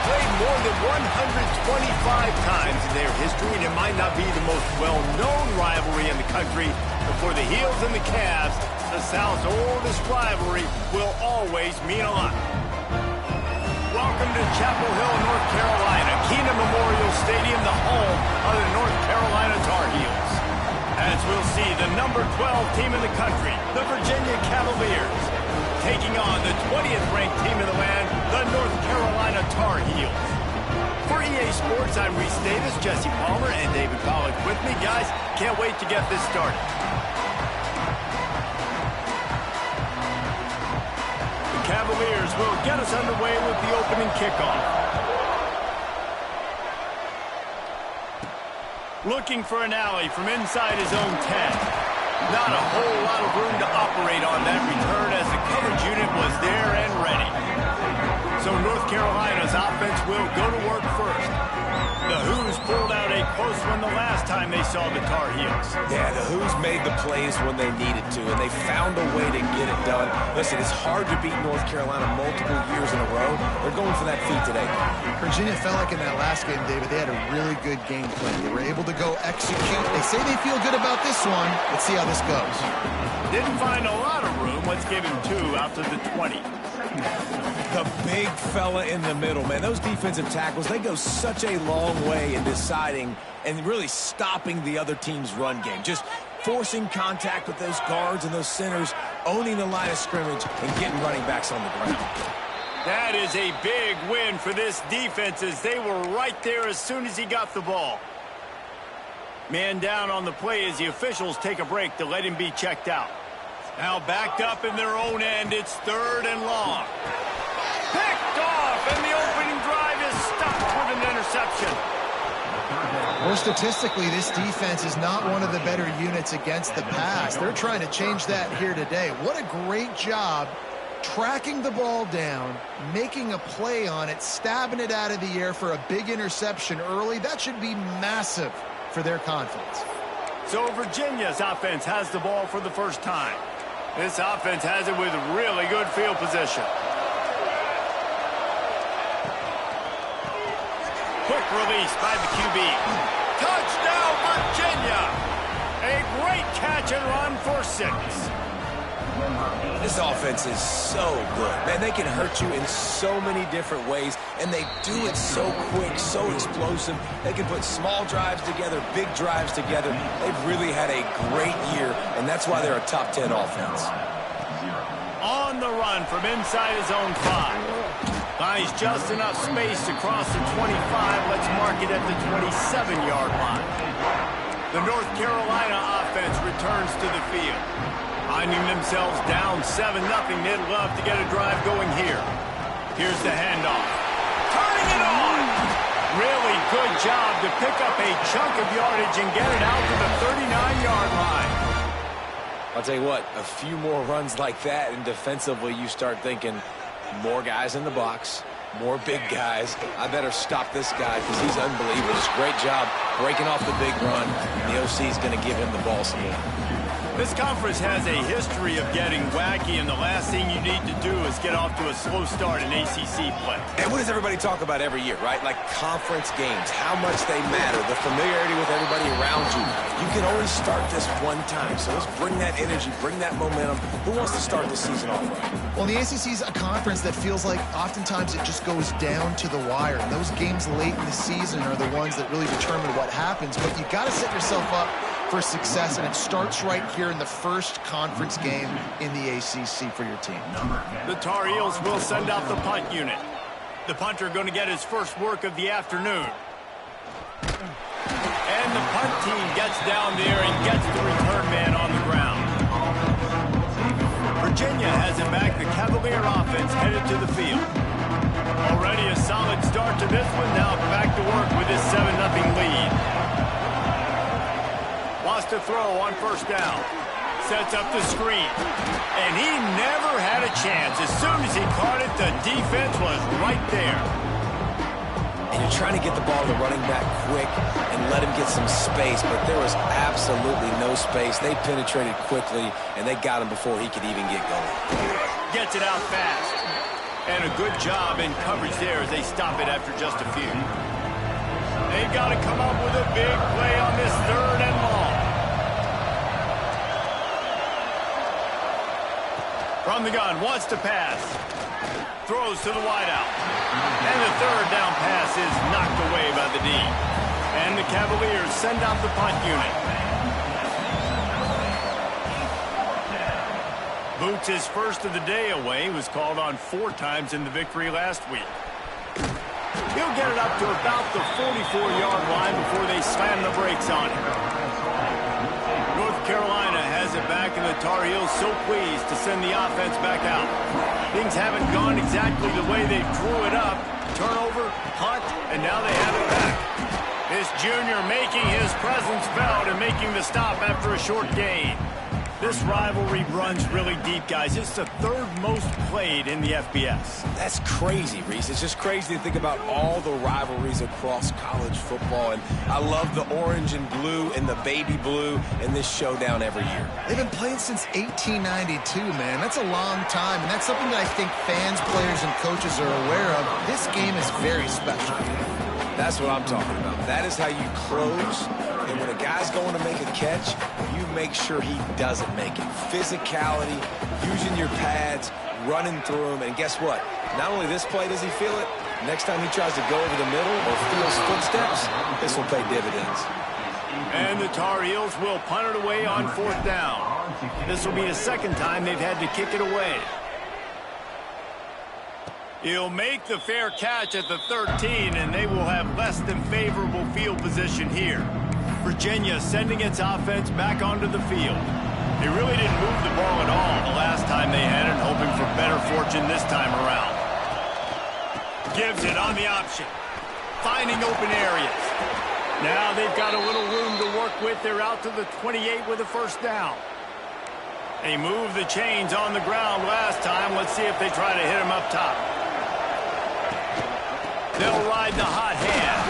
played more than 125 times in their history, and it might not be the most well-known rivalry in the country, but for the Heels and the Cavs, the South's oldest rivalry will always mean a lot. Welcome to Chapel Hill, North Carolina, Keenan Memorial Stadium, the home of the North Carolina Tar Heels. As we'll see, the number 12 team in the country, the Virginia Cavaliers, taking on the 20th ranked team in the land, the North Carolina Tar Heels. For EA Sports, I'm Reese Davis, Jesse Palmer, and David Pollack with me. Guys, can't wait to get this started. The Cavaliers will get us underway with the opening kickoff. Looking for an alley from inside his own 10. Not a whole lot of room to operate on that return as the coverage unit was there and ready. So North Carolina's offense will go to work first. The Who's pulled out a close one the last time they saw the Tar Heels. Yeah, the Who's made the plays when they needed to, and they found a way to get it done. Listen, it's hard to beat North Carolina multiple years in a row. They're going for that feat today. Virginia felt like in that last game, David, they had a really good game plan. They were able to go execute. They say they feel good about this one. Let's see how this goes. Didn't find a lot of room. Let's give him 2 out to the 20. The big fella in the middle, man. Those defensive tackles, they go such a long way in deciding and really stopping the other team's run game. Just forcing contact with those guards and those centers, owning the line of scrimmage, and getting running backs on the ground. That is a big win for this defense as they were right there as soon as he got the ball. Man down on the play as the officials take a break to let him be checked out. Now backed up in their own end, it's 3rd and long. Picked off, and the opening drive is stopped with an interception. Well, statistically, this defense is not one of the better units against the pass. They're trying to change that here today. What a great job tracking the ball down, making a play on it, stabbing it out of the air for a big interception early. That should be massive for their confidence. So Virginia's offense has the ball for the first time. This offense has it with really good field position. Quick release by the QB. Touchdown, Virginia! A great catch and run for 6. This offense is so good. Man, they can hurt you in so many different ways, and they do it so quick, so explosive. They can put small drives together, big drives together. They've really had a great year, and that's why they're a top 10 offense. On the run from inside his own 5. Finds just enough space to cross the 25. Let's mark it at the 27-yard line. The North Carolina offense returns to the field. Finding themselves down 7-0, they'd love to get a drive going here. Here's the handoff. Turning it on! Really good job to pick up a chunk of yardage and get it out to the 39-yard line. I'll tell you what, a few more runs like that, and defensively you start thinking, more guys in the box, more big guys. I better stop this guy because he's unbelievable. Just great job breaking off the big run. The OC is going to give him the ball some more. This conference has a history of getting wacky, and the last thing you need to do is get off to a slow start in ACC play. And what does everybody talk about every year, right? Like conference games, how much they matter, the familiarity with everybody around you. You can only start this one time, so let's bring that energy, bring that momentum. Who wants to start the season off right? Well, the ACC is a conference that feels like oftentimes it just goes down to the wire. And those games late in the season are the ones that really determine what happens. But you got to set yourself up for success, and it starts right here in the first conference game in the ACC for your team. The Tar Heels will send out the punt unit. The punter going to get his first work of the afternoon. And the punt team gets down there and gets the return man on the ground. Virginia has it back. The Cavalier offense headed to the field. Already a solid start to this one. Now back to work with this 7-0 lead. Wants to throw on first down. Sets up the screen. And he never had a chance. As soon as he caught it, the defense was right there. And you're trying to get the ball to the running back quick and let him get some space, but there was absolutely no space. They penetrated quickly, and they got him before he could even get going. Gets it out fast. And a good job in coverage there as they stop it after just a few. They got to come up with a big play on this 3rd and long. From the gun, wants to pass. Throws to the wideout. And the 3rd down pass is knocked away by the D. And the Cavaliers send out the punt unit. Boots, his first of the day away, was called on 4 times in the victory last week. He'll get it up to about the 44-yard line before they slam the brakes on him. North Carolina has it back, and the Tar Heels so pleased to send the offense back out. Things haven't gone exactly the way they drew it up. Turnover, punt, and now they have it back. This junior making his presence felt and making the stop after a short gain. This rivalry runs really deep, guys. It's the 3rd most played in the FBS. That's crazy, Reese. It's just crazy to think about all the rivalries across college football. And I love the orange and blue and the baby blue in this showdown every year. They've been playing since 1892, man. That's a long time, and that's something that I think fans, players, and coaches are aware of. This game is very special. That's what I'm talking about. That is how you close. And when a guy's going to make a catch, you make sure he doesn't make it. Physicality, using your pads, running through them. And guess what? Not only this play does he feel it, next time he tries to go over the middle or feels footsteps, this will pay dividends. And the Tar Heels will punt it away on 4th down. This will be the 2nd time they've had to kick it away. He'll make the fair catch at the 13, and they will have less than favorable field position here. Virginia sending its offense back onto the field. They really didn't move the ball at all the last time they had it, hoping for better fortune this time around. Gives it on the option. Finding open areas. Now they've got a little room to work with. They're out to the 28 with a 1st down. They moved the chains on the ground last time. Let's see if they try to hit him up top. They'll ride the hot hand.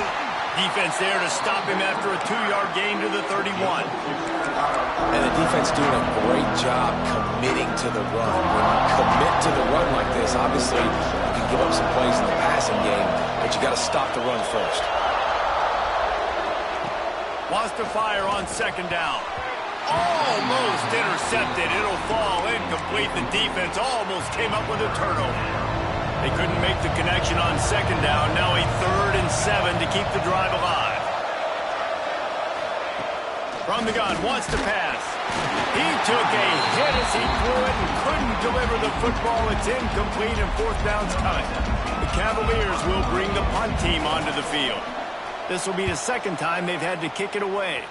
Defense there to stop him after a 2-yard gain to the 31. And the defense doing a great job committing to the run. When you commit to the run like this, obviously you can give up some plays in the passing game, but you got to stop the run first. Wants to fire on 2nd down. Almost intercepted. It'll fall incomplete. The defense almost came up with a turnover. They couldn't make the connection on 2nd down. Now a 3rd and 7 to keep the drive alive. From the gun, wants to pass. He took a hit as he threw it and couldn't deliver the football. It's incomplete, and 4th down's coming. The Cavaliers will bring the punt team onto the field. This will be the 2nd time they've had to kick it away.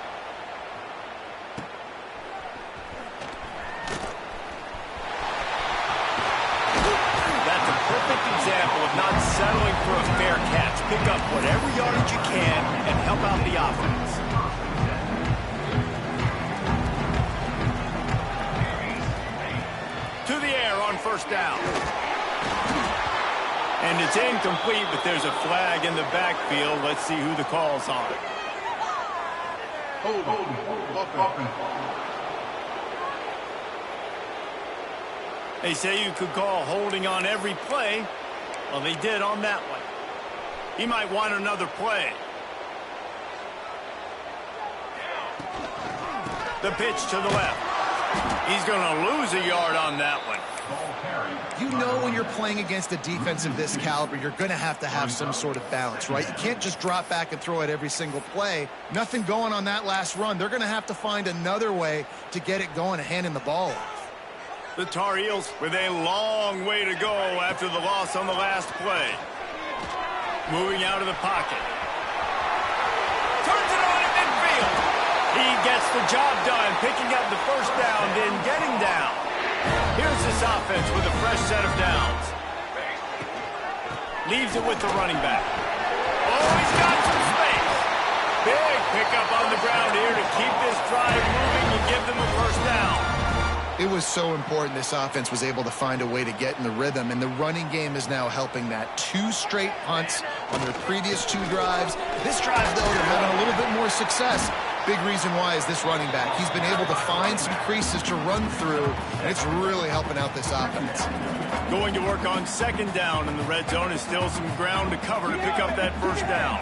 Example of not settling for a fair catch. Pick up whatever yardage you can and help out the offense. To the air on 1st down. And it's incomplete, but there's a flag in the backfield. Let's see who the call's on. They say you could call holding on every play. Well, they did on that one. He might want another play. The pitch to the left. He's going to lose a yard on that one. You know when you're playing against a defense of this caliber, you're going to have some sort of balance, right? You can't just drop back and throw it every single play. Nothing going on that last run. They're going to have to find another way to get it going and handing the ball off. The Tar Heels with a long way to go after the loss on the last play. Moving out of the pocket. Turns it on in midfield. He gets the job done, picking up the 1st down, then getting down. Here's this offense with a fresh set of downs. Leaves it with the running back. Oh, he's got some space. Big pickup on the ground here to keep this drive moving and give them a 1st down. It was so important this offense was able to find a way to get in the rhythm, and the running game is now helping that. 2 straight punts on their previous 2 drives. This drive, though, they're having a little bit more success. Big reason why is this running back. He's been able to find some creases to run through, and it's really helping out this offense. Going to work on second down, and the red zone is still some ground to cover to pick up that first down.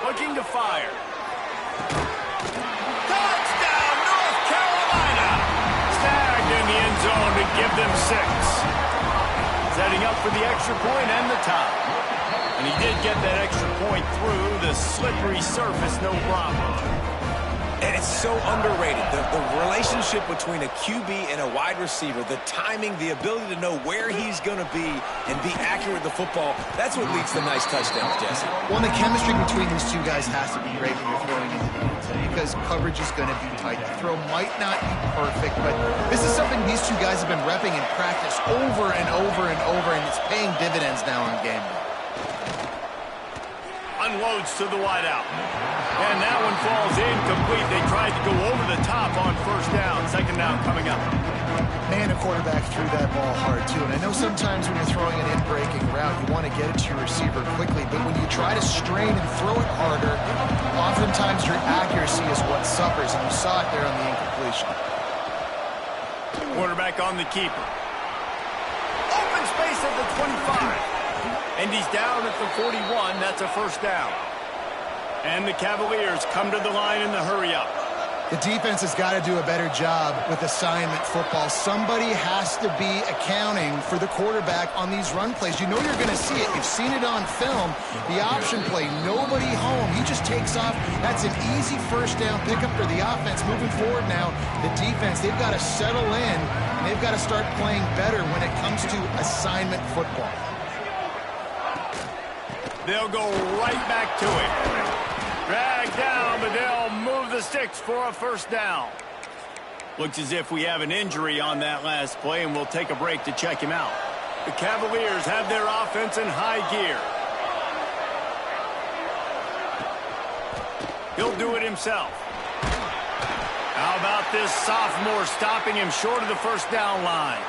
Looking to fire. Touchdown, North Carolina! Snagged in the end zone to give them 6. Setting up for the extra point and the tie. And he did get that extra point through the slippery surface, no problem. And it's so underrated. The relationship between a QB and a wide receiver, the timing, the ability to know where he's going to be and be accurate with the football, that's what leads to nice touchdowns, Jesse. Well, the chemistry between these two guys has to be great when you're throwing into the end zone because coverage is going to be tight. The throw might not be perfect, but this is something these two guys have been repping in practice over and over and over, and it's paying dividends now on game day. Unloads to the wideout. And that one falls incomplete. They tried to go over the top on first down. Second down coming up. Man, a quarterback threw that ball hard, too. And I know sometimes when you're throwing an in-breaking route, you want to get it to your receiver quickly. But when you try to strain and throw it harder, oftentimes your accuracy is what suffers. And you saw it there on the incompletion. Quarterback on the keeper. Open space at the 25. And he's down at the 41. That's a first down. And the Cavaliers come to the line in the hurry-up. The defense has got to do a better job with assignment football. Somebody has to be accounting for the quarterback on these run plays. You know you're going to see it. You've seen it on film. The option play, nobody home. He just takes off. That's an easy first down pickup for the offense. Moving forward now, the defense, they've got to settle in, and they've got to start playing better when it comes to assignment football. They'll go right back to it. Drag down, but they'll move the sticks for a first down. Looks as if we have an injury on that last play, and we'll take a break to check him out. The Cavaliers have their offense in high gear. He'll do it himself. How about this sophomore stopping him short of the first down line?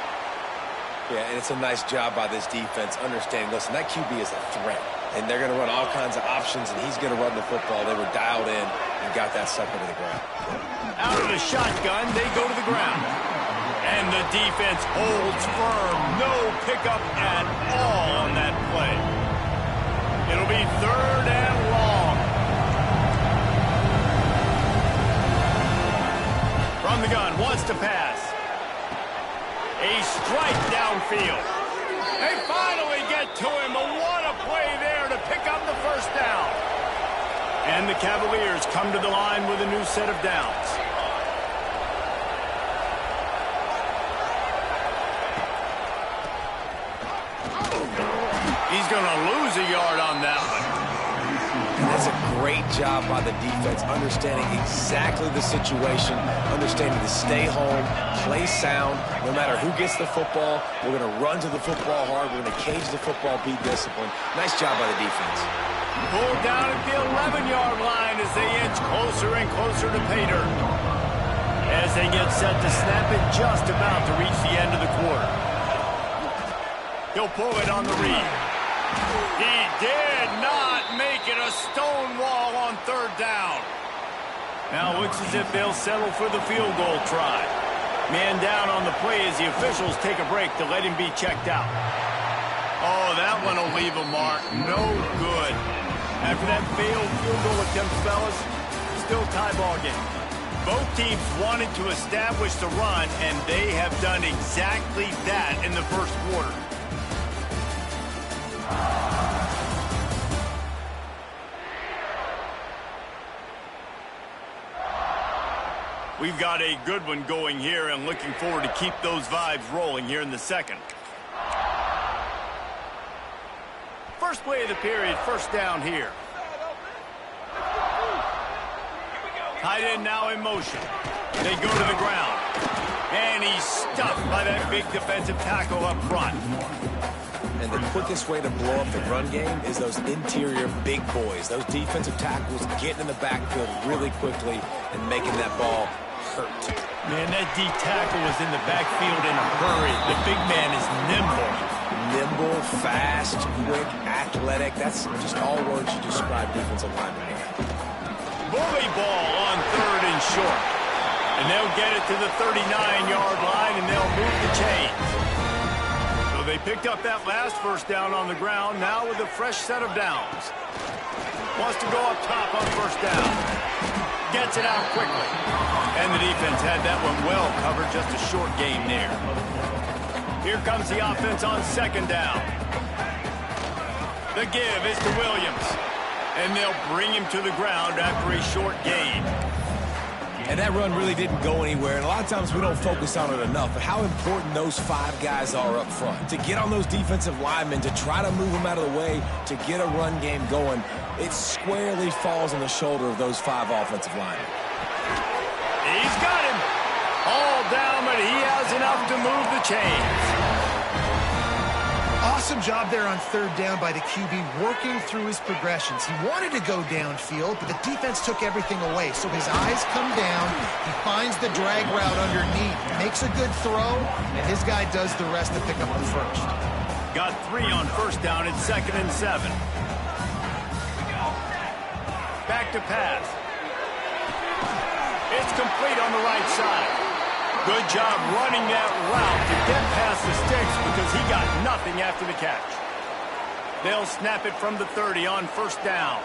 Yeah, and it's a nice job by this defense understanding, listen, that QB is a threat. And they're going to run all kinds of options, and he's going to run the football. They were dialed in and got that sucker to the ground. Out of the shotgun, they go to the ground. And the defense holds firm. No pickup at all on that play. It'll be third and long. From the gun, wants to pass. A strike downfield. They finally get to him. What a play there to pick up the first down. And the Cavaliers come to the line with a new set of downs. He's going to lose a yard on that one. And that's a great job by the defense, understanding exactly the situation, understanding to stay home, play sound. No matter who gets the football, we're going to run to the football hard. We're going to cage the football, be disciplined. Nice job by the defense. Pulled down at the 11-yard line as they inch closer and closer to pay dirt. As they get set to snap it, just about to reach the end of the quarter. He'll pull it on the read. He did not make it a stone wall on third down. Now it looks as if they'll settle for the field goal try. Man down on the play as the officials take a break to let him be checked out. Oh, that one will leave a mark. No good. After that failed field goal attempt, fellas, still tie ball game. Both teams wanted to establish the run, and they have done exactly that in the first quarter. We've got a good one going here and looking forward to keep those vibes rolling here in the second. First play of the period, first down here. Tight end now in motion. They go to the ground. And he's stuffed by that big defensive tackle up front. And the quickest way to blow up the run game is those interior big boys. Those defensive tackles getting in the backfield really quickly and making that ball hurt. Man, that D tackle was in the backfield in a hurry. The big man is nimble. Nimble, fast, quick, athletic. That's just all words to describe defensive linemen. Bully ball on third and short. And they'll get it to the 39-yard line, and they'll move the chains. So they picked up that last first down on the ground, now with a fresh set of downs. Wants to go up top on first down. Gets it out quickly. And the defense had that one well covered, just a short gain there. Here comes the offense on second down. The give is to Williams. And they'll bring him to the ground after a short gain. And that run really didn't go anywhere, and a lot of times we don't focus on it enough, but how important those 5 guys are up front. To get on those defensive linemen, to try to move them out of the way, to get a run game going, it squarely falls on the shoulder of those 5 offensive linemen. He's got him. All down, but he has enough to move the chains. Awesome job there on third down by the QB, working through his progressions. He wanted to go downfield, but the defense took everything away. So his eyes come down. He finds the drag route underneath, makes a good throw, and his guy does the rest to pick up the first. Got 3 on first down. It's 2nd and 7. Back to pass. It's complete on the right side. Good job running that route to get past the sticks because he got nothing after the catch. They'll snap it from the 30 on first down.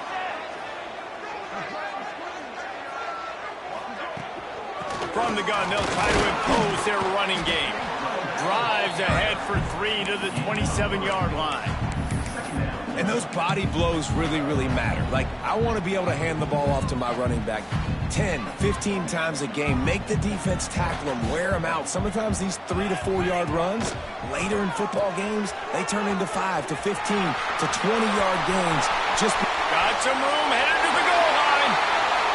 From the gun, they'll try to impose their running game. Drives ahead for 3 to the 27-yard line. And those body blows really, really matter. Like, I want to be able to hand the ball off to my running back 10, 15 times a game. Make the defense tackle them, wear them out. Sometimes these 3 to 4 yard runs, later in football games, they turn into 5 to 15 to 20-yard gains. Got some room, headed to the goal line.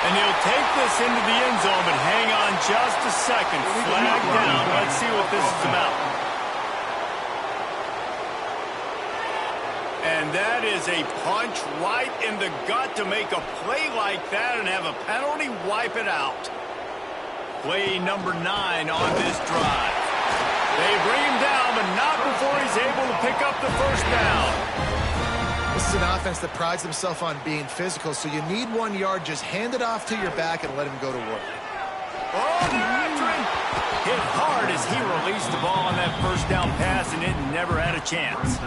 And he'll take this into the end zone, but hang on just a second. Flag down. Let's see what this is about. And that is a punch right in the gut to make a play like that and have a penalty wipe it out. Play number 9 on this drive. They bring him down, but not before he's able to pick up the first down. This is an offense that prides themselves on being physical, so you need 1 yard. Just hand it off to your back and let him go to work. Oh, they're after him. Hit hard as he released the ball on that first down pass, and it never had a chance.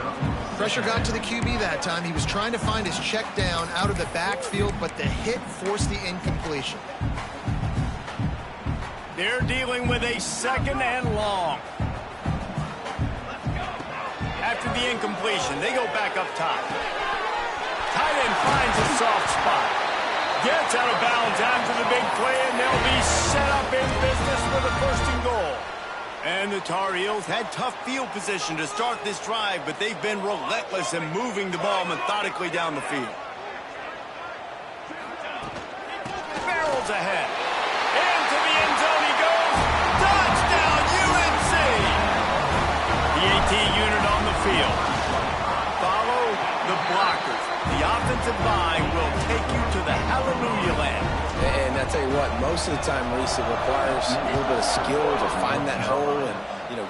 Pressure got to the QB that time. He was trying to find his check down out of the backfield, but the hit forced the incompletion. They're dealing with a 2nd and long. After the incompletion, they go back up top. Tight end finds a soft spot. Gets out of bounds after the big play, and they'll be set up in business for the 1st and goal. And the Tar Heels had tough field position to start this drive, but they've been relentless in moving the ball methodically down the field. Barrels ahead. Into the end zone he goes. Touchdown, UNC! The AT unit on the field. Follow the blockers. The offensive line will take you to the hallelujah land. And I tell you what, most of the time, Reese, it requires a little bit of skill to find that hole and,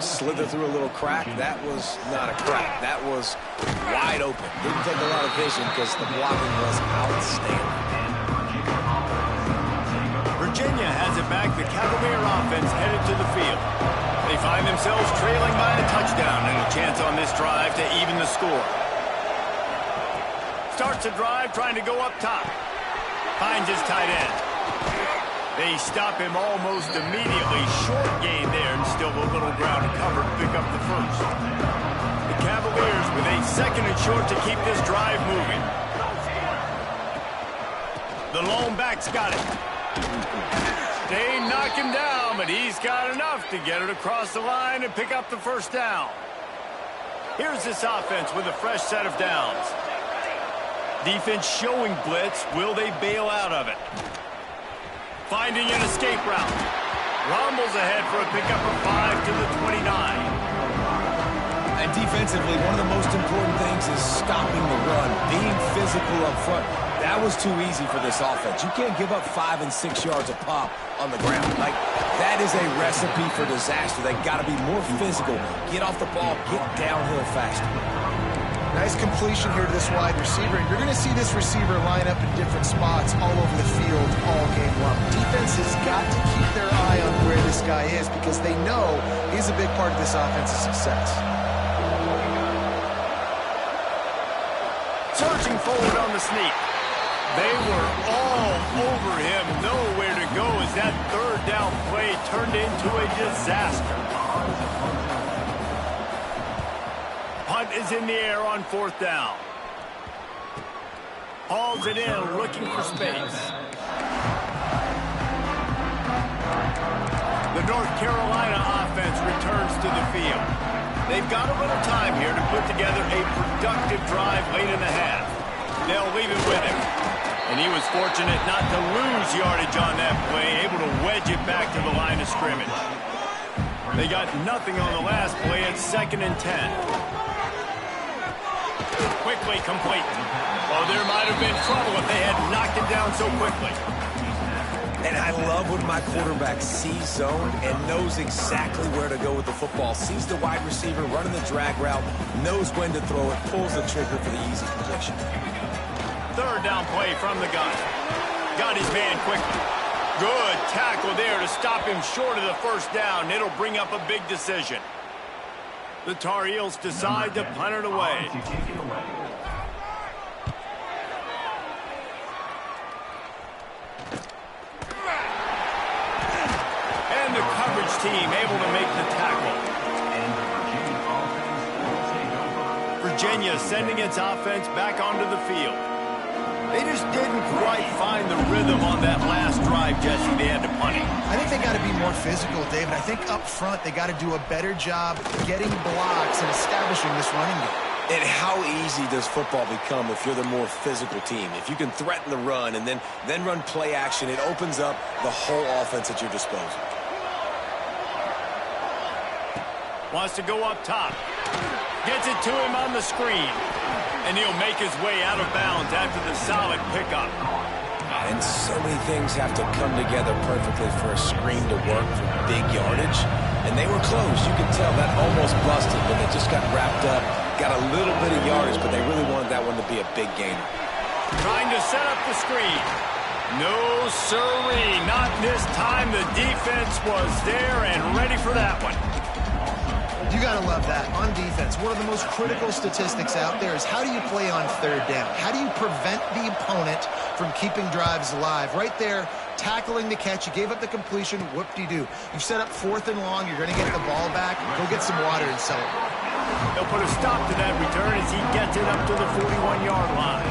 slither through a little crack. That was not a crack. That was wide open. Didn't take a lot of vision because the blocking was outstanding. Virginia has it back. The Cavalier offense headed to the field. They find themselves trailing by a touchdown and a chance on this drive to even the score. Starts a drive trying to go up top. Finds his tight end. They stop him almost immediately. Short gain there and still a little ground to cover to pick up the first. The Cavaliers with a 2nd and short to keep this drive moving. The lone back's got it. They knock him down, but he's got enough to get it across the line and pick up the first down. Here's this offense with a fresh set of downs. Defense showing blitz. Will they bail out of it? Finding an escape route. Rumbles ahead for a pickup of 5 to the 29. And defensively, one of the most important things is stopping the run, being physical up front. That was too easy for this offense. You can't give up 5 and 6 yards a pop on the ground. Like, that is a recipe for disaster. They got to be more physical, get off the ball, get downhill faster. Nice completion here to this wide receiver. And you're going to see this receiver line up in different spots all over the field all game long. Defense has got to keep their eye on where this guy is because they know he's a big part of this offense's success. Surging forward on the sneak. They were all over him, nowhere to go as that third down play turned into a disaster. Punt is in the air on 4th down. Hauls it in, looking for space. The North Carolina offense returns to the field. They've got a little time here to put together a productive drive late in the half. They'll leave it with him. And he was fortunate not to lose yardage on that play, able to wedge it back to the line of scrimmage. They got nothing on the last play at 2nd and 10. Quickly complete. Oh, there might have been trouble if they had knocked it down so quickly. And I love when my quarterback sees zone and knows exactly where to go with the football. Sees the wide receiver running the drag route, knows when to throw it, pulls the trigger for the easy completion. 3rd down play from the gun. Got his man quickly. Good tackle there to stop him short of the 1st down. It'll bring up a big decision. The Tar Heels decide to punt it away. And the coverage team able to make the tackle. Virginia sending its offense back onto the field. They just didn't quite find the rhythm on that last drive, Jesse. They had to punt it. I think they got to be more physical, David. I think up front they got to do a better job getting blocks and establishing this running game. And how easy does football become if you're the more physical team? If you can threaten the run and then run play action, it opens up the whole offense at your disposal. Wants to go up top. Gets it to him on the screen. And he'll make his way out of bounds after the solid pickup. And so many things have to come together perfectly for a screen to work for big yardage. And they were close. You can tell that almost busted, but they just got wrapped up, got a little bit of yardage, but they really wanted that one to be a big gainer. Trying to set up the screen. No, sirree. Not this time. The defense was there and ready for that one. You got to love that. On defense, one of the most critical statistics out there is how do you play on 3rd down? How do you prevent the opponent from keeping drives alive? Right there, tackling the catch. You gave up the completion. Whoop-de-doo. You've set up 4th and long. You're going to get the ball back. Go get some water and celebrate. They'll put a stop to that return as he gets it up to the 41-yard line.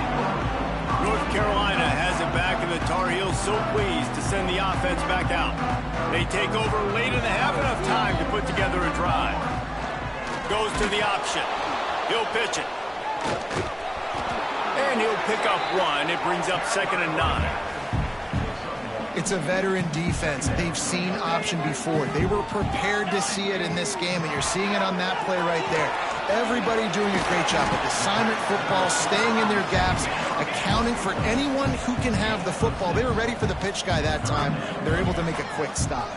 North Carolina has it back, and the Tar Heels so pleased to send the offense back out. They take over late in the half, enough time to put together a drive. Goes to the option. He'll pitch it. And he'll pick up one. It brings up 2nd and 9. It's a veteran defense. They've seen option before. They were prepared to see it in this game, and you're seeing it on that play right there. Everybody doing a great job with assignment football, staying in their gaps, accounting for anyone who can have the football. They were ready for the pitch guy that time. They're able to make a quick stop.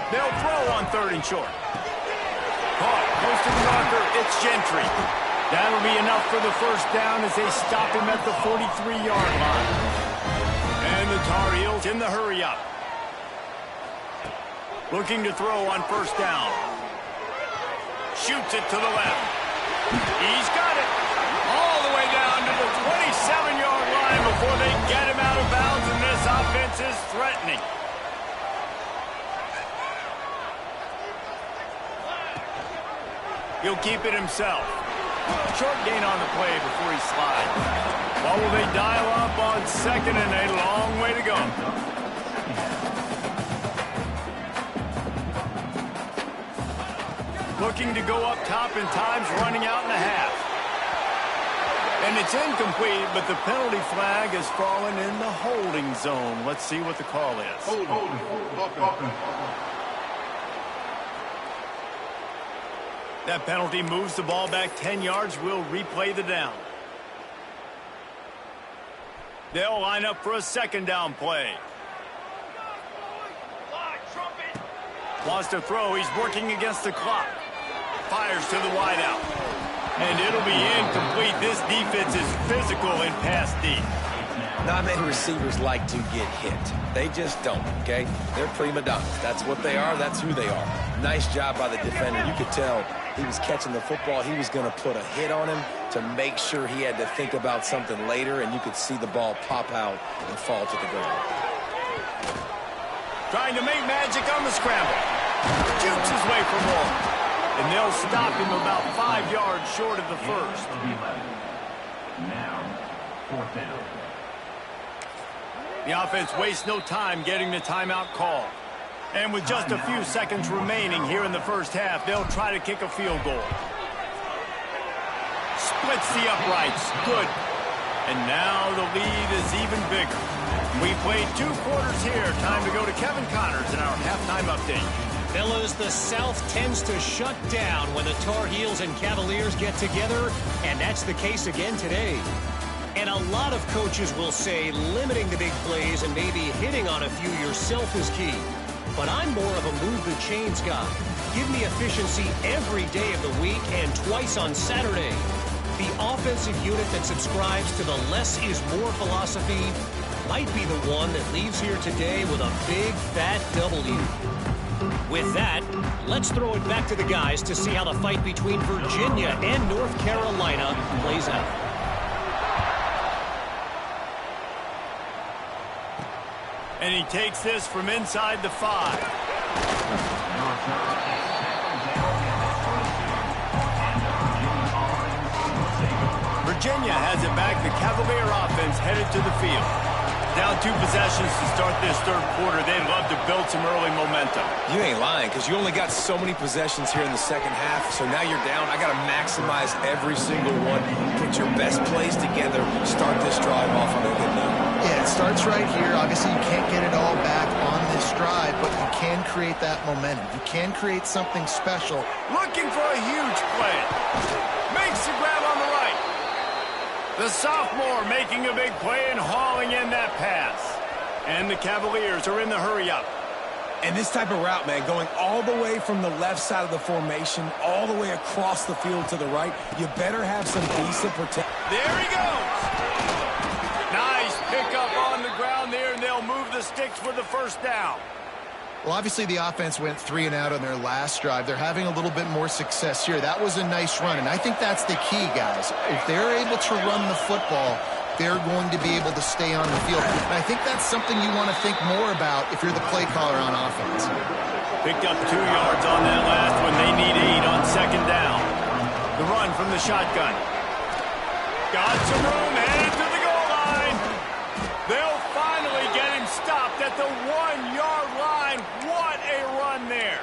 They'll throw on 3rd and short. Caught, close to the marker, it's Gentry. That'll be enough for the 1st down as they stop him at the 43-yard line. And the Tar Heels in the hurry-up. Looking to throw on 1st down. Shoots it to the left. He's got it. All the way down to the 27-yard line before they get him out of bounds, and this offense is threatening. He'll keep it himself. Short gain on the play before he slides. What will they dial up on 2nd and a long way to go? Looking to go up top, and time's running out in the half. And it's incomplete, but the penalty flag has fallen in the holding zone. Let's see what the call is. Holding. That penalty moves the ball back 10 yards. We'll replay the down. They'll line up for a 2nd down play. Wants to throw. He's working against the clock. Fires to the wideout. And it'll be incomplete. This defense is physical in pass D. Not many receivers like to get hit. They just don't, okay? They're prima donnas. That's what they are. That's who they are. Nice job by the defender. You could tell he was catching the football. He was going to put a hit on him to make sure he had to think about something later, and you could see the ball pop out and fall to the ground. Trying to make magic on the scramble. Jukes his way for more. And they'll stop him about 5 yards short of the first. Now, fourth down. The offense wastes no time getting the timeout call. And with just a few seconds remaining here in the first half, they'll try to kick a field goal. Splits the uprights. Good. And now the lead is even bigger. We played 2 quarters here. Time to go to Kevin Connors in our halftime update. Fellas, the South tends to shut down when the Tar Heels and Cavaliers get together, and that's the case again today. And a lot of coaches will say limiting the big plays and maybe hitting on a few yourself is key. But I'm more of a move the chains guy. Give me efficiency every day of the week and twice on Saturday. The offensive unit that subscribes to the less is more philosophy might be the one that leaves here today with a big fat W. With that, let's throw it back to the guys to see how the fight between Virginia and North Carolina plays out. And he takes this from inside the 5. Virginia has it back. The Cavalier offense headed to the field. Down 2 possessions to start this third quarter. They'd love to build some early momentum. You ain't lying, because you only got so many possessions here in the second half, so now you're down. I got to maximize every single one. Put your best plays together. Start this drive off on a good note. Yeah, it starts right here. Obviously, you can't get it all back on this drive, but you can create that momentum. You can create something special. Looking for a huge play. Makes the grab on the right. The sophomore making a big play and hauling in that pass. And the Cavaliers are in the hurry-up. And this type of route, man, going all the way from the left side of the formation, all the way across the field to the right, you better have some decent protection. There he goes. Nice pickup on the ground there, and they'll move the sticks for the first down. Well, obviously, the offense went 3 and out on their last drive. They're having a little bit more success here. That was a nice run, and I think that's the key, guys. If they're able to run the football, they're going to be able to stay on the field. And I think that's something you want to think more about if you're the play caller on offense. Picked up 2 yards on that last one. They need 8 on second down. The run from the shotgun. Got some room, headed to the goal line. They'll finally get him stopped at the 1-yard line. What a run there.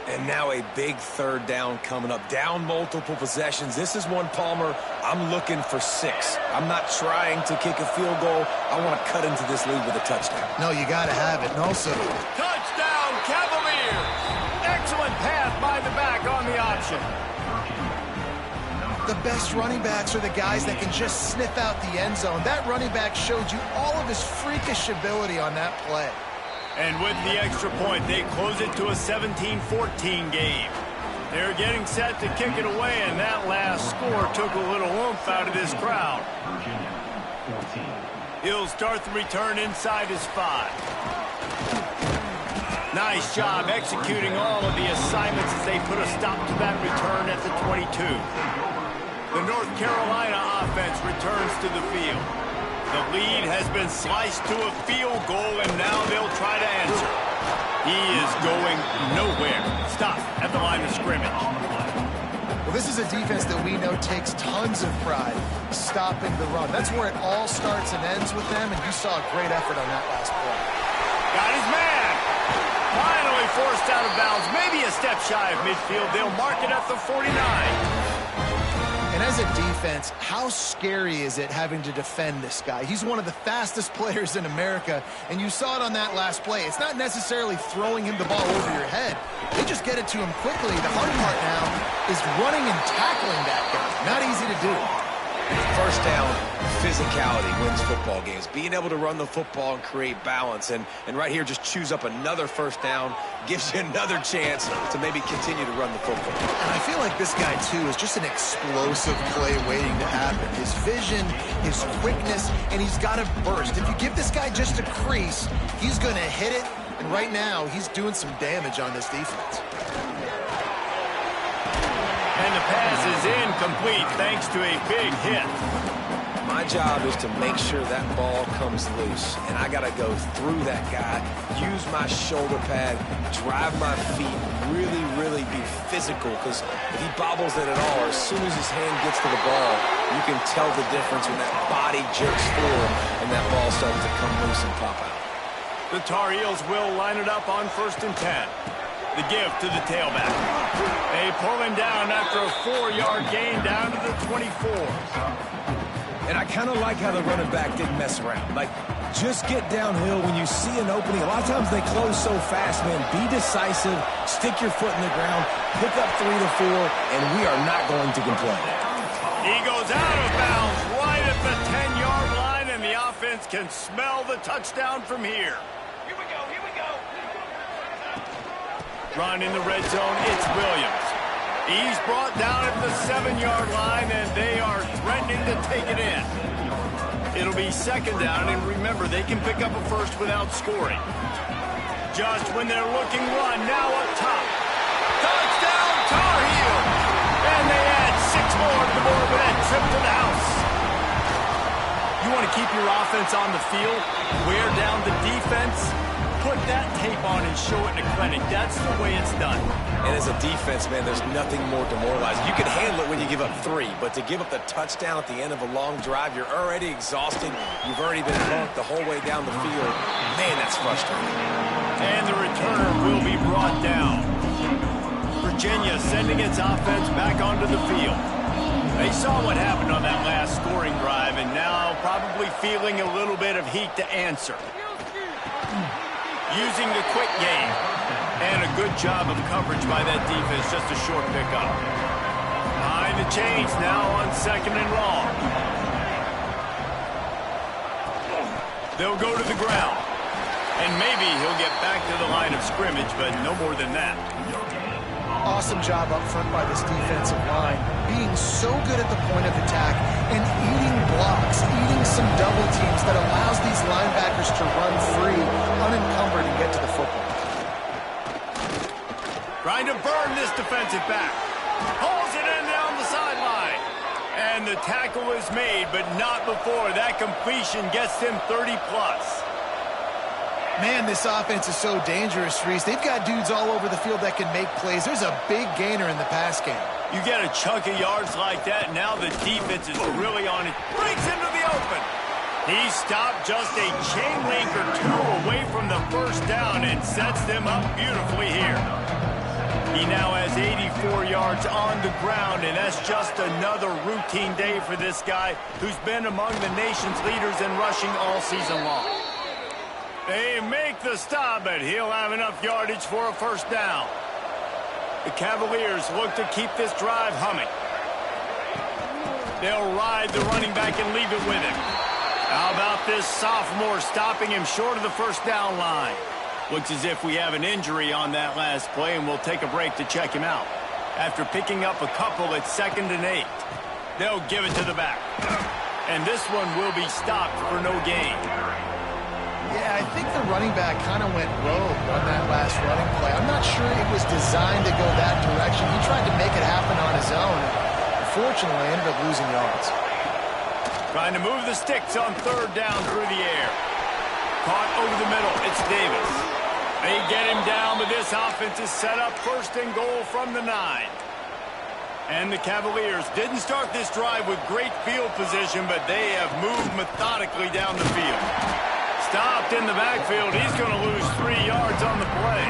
And now a big third down coming up. Down multiple possessions. This is one, Palmer, I'm looking for 6. I'm not trying to kick a field goal. I want to cut into this lead with a touchdown. No, you got to have it. And also, Touchdown, Cavaliers. Excellent pass by the back on the option. the best running backs are the guys that can just sniff out the end zone. That running back showed you all of his freakish ability on that play. And with the extra point, they close it to a 17-14 game. They're getting set to kick it away, and that last score took a little oomph out of this crowd. He'll start the return inside his 5. Nice job executing all of the assignments as they put a stop to that return at the 22. The North Carolina offense returns to the field. The lead has been sliced to a field goal, and now they'll try to answer. He is going nowhere. Stop at the line of scrimmage. Well, this is a defense that we know takes tons of pride stopping the run. That's where it all starts and ends with them, and you saw a great effort on that last play. Got his man. Finally forced out of bounds. Maybe a step shy of midfield. They'll mark it at the 49. And as a defense, how scary is it having to defend this guy? He's one of the fastest players in America, and you saw it on that last play. It's not necessarily throwing him the ball over your head. They just get it to him quickly. The hard part now is running and tackling that guy. Not easy to do. First down, physicality wins football games. Being able to run the football and create balance. And right here, just choose up another first down, gives you another chance to maybe continue to run the football. And I feel like this guy, too, is just an explosive play waiting to happen. His vision, his quickness, and he's got to burst. If you give this guy just a crease, he's going to hit it. And right now, he's doing some damage on this defense. And the pass is incomplete thanks to a big hit. My job is to make sure that ball comes loose. And I got to go through that guy, use my shoulder pad, drive my feet, really be physical. Because if he bobbles it at all, or as soon as his hand gets to the ball, you can tell the difference when that body jerks forward and that ball starts to come loose and pop out. The Tar Heels will line it up on 1st and 10. The give to the tailback. They pull him down after a 4-yard gain down to the 24. And I kind of like how the running back didn't mess around. Like, just get downhill when you see an opening. A lot of times they close so fast, man. Be decisive, stick your foot in the ground, pick up 3 to 4, and we are not going to complain. He goes out of bounds right at the 10-yard line, and the offense can smell the touchdown from here. Here we go. Run in the red zone, it's Williams. He's brought down at the 7-yard line, and they are threatening to take it in. It'll be 2nd down, and remember, they can pick up a first without scoring. Just when they're looking run, now up top. Touchdown, Tar Heels! And they add 6 more to the board with that trip to the house. You want to keep your offense on the field, wear down the defense, put that tape on and show it in a clinic. That's the way it's done. And as a defense, man, there's nothing more demoralizing. You can handle it when you give up 3, but to give up the touchdown at the end of a long drive, you're already exhausted. You've already been bumped the whole way down the field. Man, that's frustrating. And the returner will be brought down. Virginia sending its offense back onto the field. They saw what happened on that last scoring drive, and now probably feeling a little bit of heat to answer. Using the quick game. And a good job of coverage by that defense. Just a short pickup. Behind the chains now on 2nd and long. They'll go to the ground. And maybe he'll get back to the line of scrimmage, but no more than that. Awesome job up front by this defensive line. Being so good at the point of attack and eating blocks, eating some double teams that allows these linebackers to run free, unencumbered, and get to the football. Trying to burn this defensive back. Pulls it in down the sideline. And the tackle is made, but not before that completion gets him 30-plus. Man, this offense is so dangerous, Reese. They've got dudes all over the field that can make plays. There's a big gainer in the pass game. You get a chunk of yards like that, now the defense is really on it. Breaks into the open. He stopped just a chain link or 2 away from the first down and sets them up beautifully here. He now has 84 yards on the ground, and that's just another routine day for this guy who's been among the nation's leaders in rushing all season long. They make the stop, but he'll have enough yardage for a first down. The Cavaliers look to keep this drive humming. They'll ride the running back and leave it with him. How about this sophomore stopping him short of the first down line? Looks as if we have an injury on that last play, and we'll take a break to check him out. After picking up a couple at 2nd and 8, they'll give it to the back. And this one will be stopped for no gain. Yeah, I think the running back kind of went rogue on that last running play. I'm not sure it was designed to go that direction. He tried to make it happen on his own. Unfortunately, ended up losing yards. Trying to move the sticks on 3rd down through the air. Caught over the middle. It's Davis. They get him down, but this offense is set up 1st and goal from the 9. And the Cavaliers didn't start this drive with great field position, but they have moved methodically down the field. Stopped in the backfield. He's going to lose 3 yards on the play.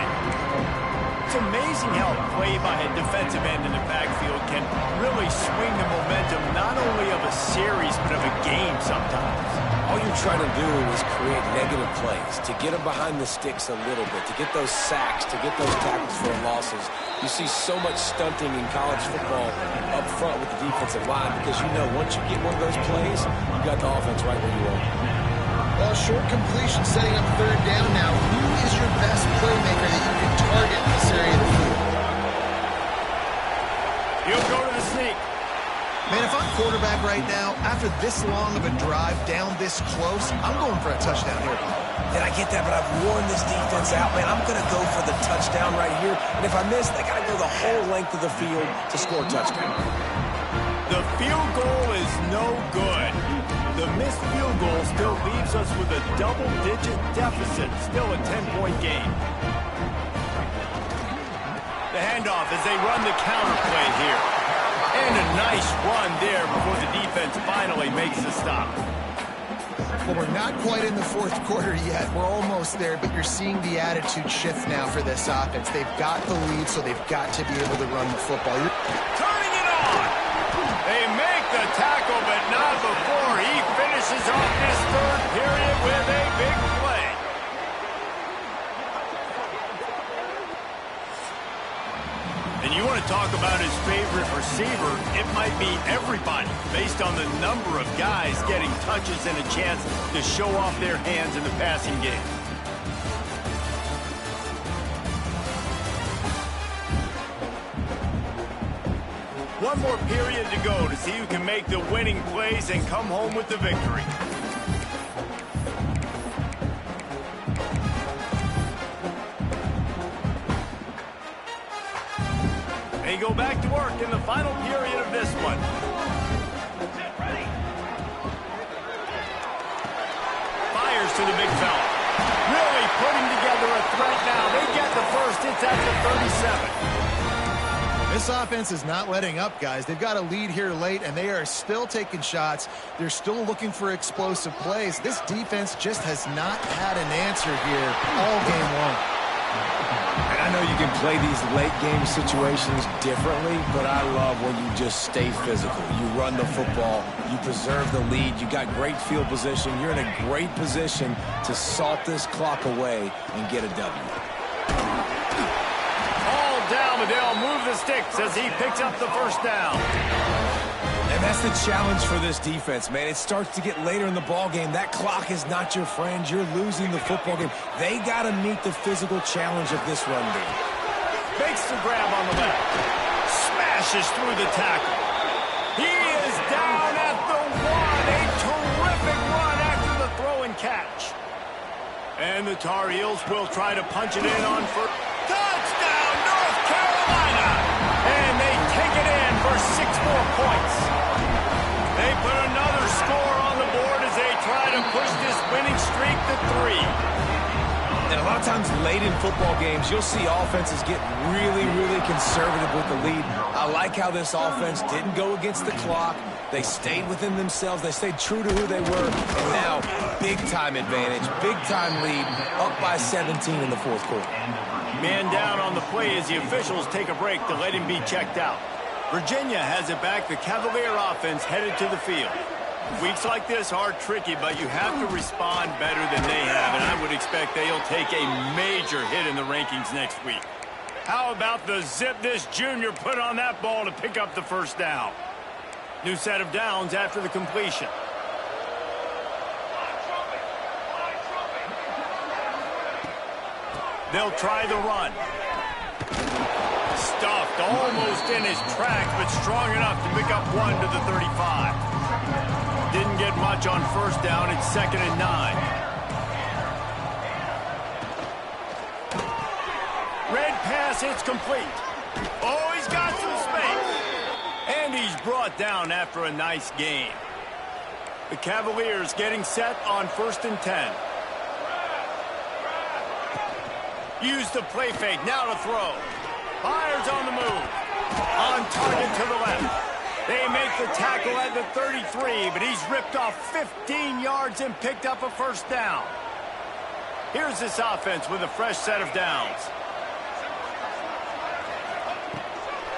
It's amazing how a play by a defensive end in the backfield can really swing the momentum not only of a series, but of a game sometimes. all you're trying to do is create negative plays, to get them behind the sticks a little bit, to get those sacks, to get those tackles for losses. You see so much stunting in college football up front with the defensive line because you know once you get one of those plays, you got the offense right where you want. Well, short completion setting up third down now. Who is your best playmaker that you can target in this area of the field? He'll go to the sneak. Man, if I'm quarterback right now, after this long of a drive down this close, I'm going for a touchdown here. And I get that, but I've worn this defense out, man. I'm going to go for the touchdown right here. And if I miss, they got to go the whole length of the field to score a touchdown. The field goal is no good. The missed field goal still leaves us with a double-digit deficit, still a 10-point game. The handoff as they run the counter play here. And a nice run there before the defense finally makes the stop. Well, we're not quite in the fourth quarter yet. We're almost there, but you're seeing the attitude shift now for this offense. They've got the lead, so they've got to be able to run the football. Turning it on! They make the tackle, but not before he finishes off this third period with a big play. And you want to talk about his favorite receiver, it might be everybody, based on the number of guys getting touches and a chance to show off their hands in the passing game. One more period to go to see who can make the winning plays and come home with the victory. They go back to work in the final period of this one. Fires to the big fella. Really putting together a threat now. They get the first. It's at the 37. This offense is not letting up, guys. They've got a lead here late, and they are still taking shots. They're still looking for explosive plays. This defense just has not had an answer here all game long. And I know you can play these late-game situations differently, but I love when you just stay physical. You run the football. You preserve the lead. You got great field position. You're in a great position to salt this clock away and get a W. Down, Liddell move the sticks as he picks up the first down. And that's the challenge for this defense, man. It starts to get later in the ball game. That clock is not your friend. You're losing the football game. They got to meet the physical challenge of this run game. Makes the grab on the left. Smashes through the tackle. He is down at the one. A terrific run after the throw and catch. And the Tar Heels will try to punch it in on first. Touchdown, North Carolina! And they take it in for 6 more points. They put another score on the board as they try to push this winning streak to 3. And a lot of times late in football games, you'll see offenses get really, really conservative with the lead. I like how this offense didn't go against the clock. They stayed within themselves. They stayed true to who they were. And now, big-time advantage, big-time lead, up by 17 in the fourth quarter. Man down on the play as the officials take a break to let him be checked out. Virginia has it back. The Cavalier offense headed to the field. Weeks like this are tricky, but you have to respond better than they have, and I would expect they'll take a major hit in the rankings next week. How about the zip this junior put on that ball to pick up the first down? New set of downs after the completion. They'll try the run. Stuffed almost in his tracks, but strong enough to pick up 1 to the 35. Didn't get much on first down. It's 2nd and 9. Red pass, it's complete. Oh, he's got some space. And he's brought down after a nice game. The Cavaliers getting set on 1st and 10. Use the play fake, now to throw. Fires on the move. On target to the left. They make the tackle at the 33, but he's ripped off 15 yards and picked up a first down. Here's this offense with a fresh set of downs.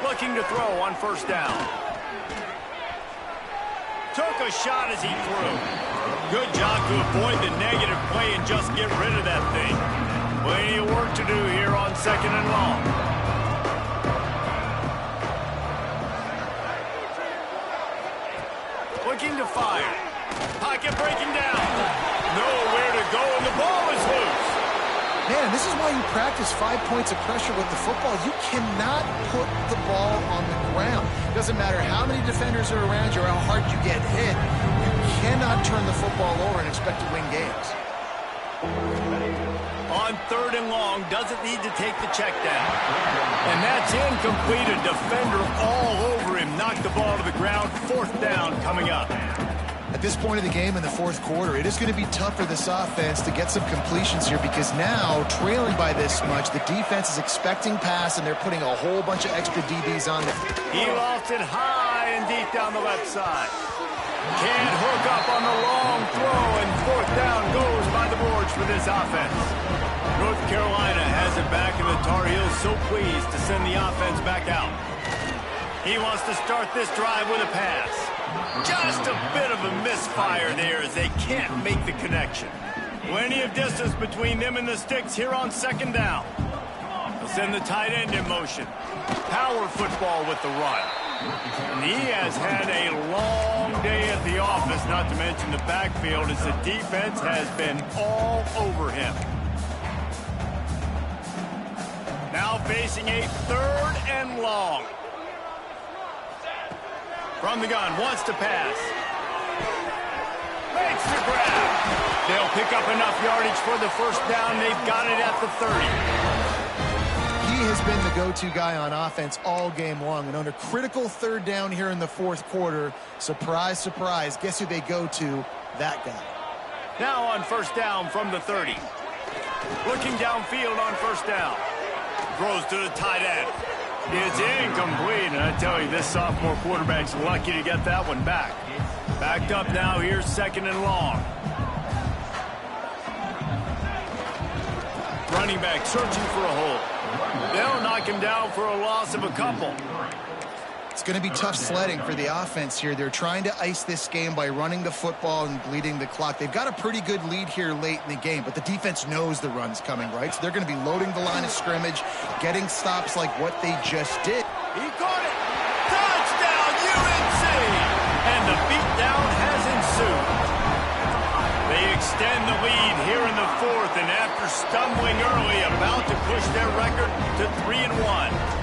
Looking to throw on first down. Took a shot as he threw. Good job to avoid the negative play and just get rid of that thing. Plenty of work to do here on 2nd and long. Looking to fire. Pocket breaking down. Nowhere to go, and the ball is loose. Man, this is why you practice 5 points of pressure with the football. You cannot put the ball on the ground. Doesn't matter how many defenders are around you or how hard you get hit. You cannot turn the football over and expect to win games. On 3rd and long, doesn't need to take the check down. And that's incomplete. A defender all over him. Knocked the ball to the ground. 4th down coming up. At this point of the game in the 4th quarter, it is going to be tough for this offense to get some completions here because now, trailing by this much, the defense is expecting pass, and they're putting a whole bunch of extra DBs on there. He lost it high and deep down the left side. Can't hook up on the long throw, and 4th down goes by the boards for this offense. North Carolina has it back, and the Tar Heels so pleased to send the offense back out. He wants to start this drive with a pass. Just a bit of a misfire there as they can't make the connection. Plenty of distance between them and the sticks here on 2nd down. They'll send the tight end in motion. Power football with the run. And he has had a long day at the office, not to mention the backfield, as the defense has been all over him. Now facing a 3rd and long. From the gun, wants to pass. Makes the grab. They'll pick up enough yardage for the 1st down. They've got it at the 30. He has been the go-to guy on offense all game long. And on a critical 3rd down here in the 4th quarter, surprise, surprise, guess who they go to? That guy. Now on 1st down from the 30. Looking downfield on 1st down. Throws to the tight end. It's incomplete, and I tell you, this sophomore quarterback's lucky to get that one back. Backed up now, here's 2nd and long. Running back searching for a hole. They'll knock him down for a loss of a couple. It's going to be tough sledding for the offense here. They're trying to ice this game by running the football and bleeding the clock. They've got a pretty good lead here late in the game, but the defense knows the run's coming, right? So they're going to be loading the line of scrimmage, getting stops like what they just did. He caught it. Touchdown, UNC! And the beatdown has ensued. They extend the lead here in the 4th, and after stumbling early, about to push their record to 3-1.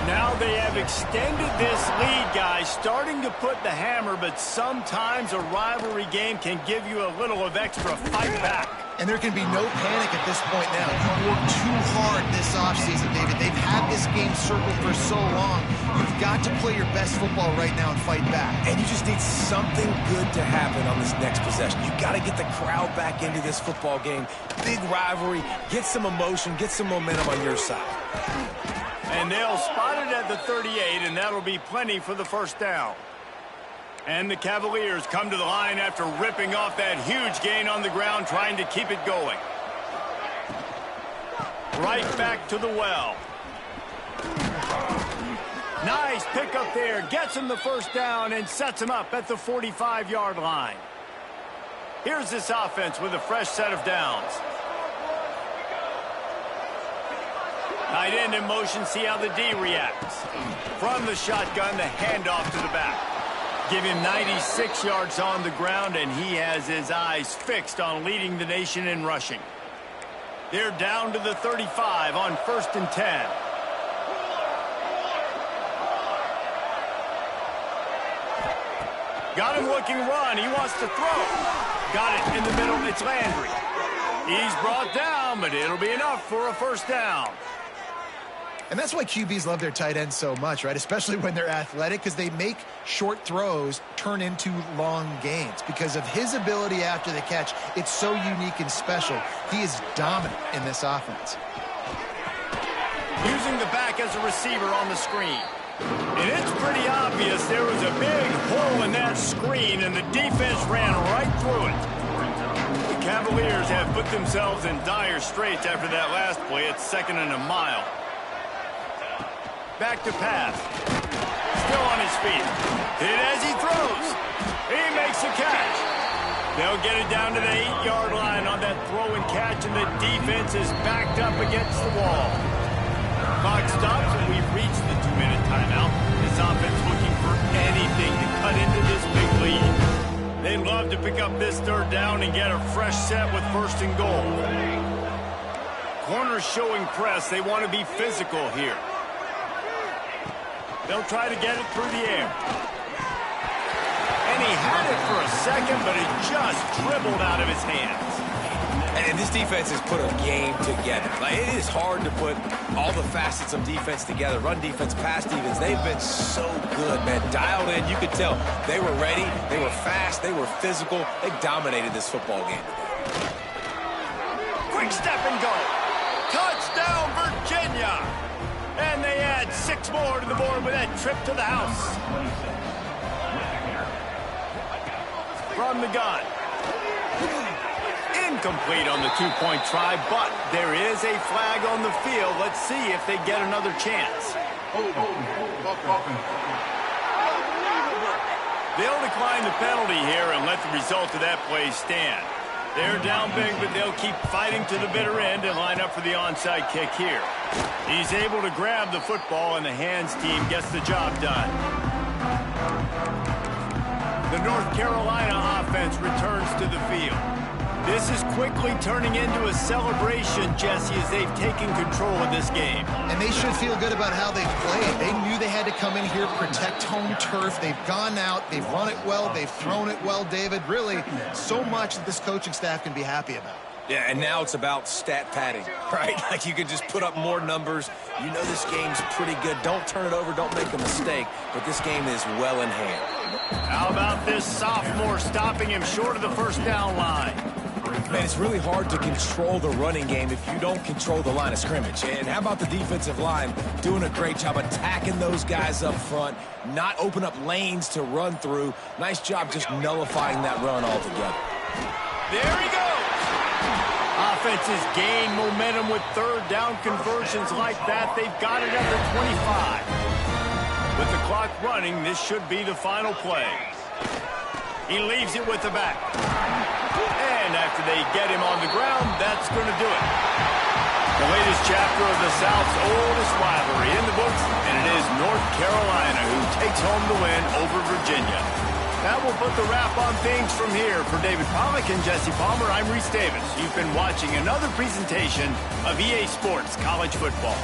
Now they have extended this lead, guys, starting to put the hammer, but sometimes a rivalry game can give you a little of extra fight back. And there can be no panic at this point now. You worked too hard this offseason, David. They've had this game circled for so long. You've got to play your best football right now and fight back. And you just need something good to happen on this next possession. You got to get the crowd back into this football game. Big rivalry. Get some emotion. Get some momentum on your side. And they'll spot it at the 38, and that'll be plenty for the 1st down. And the Cavaliers come to the line after ripping off that huge gain on the ground, trying to keep it going. Right back to the well. Nice pickup there. Gets him the 1st down and sets him up at the 45-yard line. Here's this offense with a fresh set of downs. Tight end in motion, see how the D reacts. From the shotgun, the handoff to the back. Give him 96 yards on the ground, and he has his eyes fixed on leading the nation in rushing. They're down to the 35 on 1st and 10. Got him looking run. He wants to throw. Got it in the middle. It's Landry. He's brought down, but it'll be enough for a 1st down. And that's why QBs love their tight ends so much, right? Especially when they're athletic, because they make short throws turn into long gains. Because of his ability after the catch, it's so unique and special. He is dominant in this offense. Using the back as a receiver on the screen. And it's pretty obvious there was a big hole in that screen, and the defense ran right through it. The Cavaliers have put themselves in dire straits after that last play. It's 2nd and a mile. Back to pass. Still on his feet. Hit as he throws. He makes a catch. They'll get it down to the 8-yard line on that throw and catch, and the defense is backed up against the wall. Clock stops, and we've reached the 2-minute timeout. This offense looking for anything to cut into this big lead. They'd love to pick up this third down and get a fresh set with first and goal. Corners showing press. They want to be physical here. They'll try to get it through the air. And he had it for a second, but it just dribbled out of his hands. And this defense has put a game together. Like, it is hard to put all the facets of defense together. Run defense, pass defense. They've been so good, man. Dialed in. You could tell they were ready. They were fast. They were physical. They dominated this football game today. Quick step and go. Touchdown, Virginia. And they add 6 more to the board with that trip to the house. From the gun. Incomplete on the 2-point try, but there is a flag on the field. Let's see if they get another chance. They'll decline the penalty here and let the result of that play stand. They're down big, but they'll keep fighting to the bitter end and line up for the onside kick here. He's able to grab the football, and the hands team gets the job done. The North Carolina offense returns to the field. This is quickly turning into a celebration, Jesse, as they've taken control of this game. And they should feel good about how they've played. They knew they had to come in here, protect home turf. They've gone out, they've run it well, they've thrown it well, David. Really, so much that this coaching staff can be happy about. Yeah, and now it's about stat padding, right? Like, you can just put up more numbers. You know this game's pretty good. Don't turn it over. Don't make a mistake. But this game is well in hand. How about this sophomore stopping him short of the first down line? Man, it's really hard to control the running game if you don't control the line of scrimmage. And how about the defensive line doing a great job attacking those guys up front, not open up lanes to run through. Nice job just nullifying that run altogether. There he goes. Offenses gain momentum with third down conversions like that. They've got it at the 25. With the clock running, this should be the final play. He leaves it with the back. And after they get him on the ground, that's going to do it. The latest chapter of the South's oldest rivalry in the books, and it is North Carolina who takes home the win over Virginia. That will put the wrap on things from here. For David Pollack and Jesse Palmer, I'm Reese Davis. You've been watching another presentation of EA Sports College Football.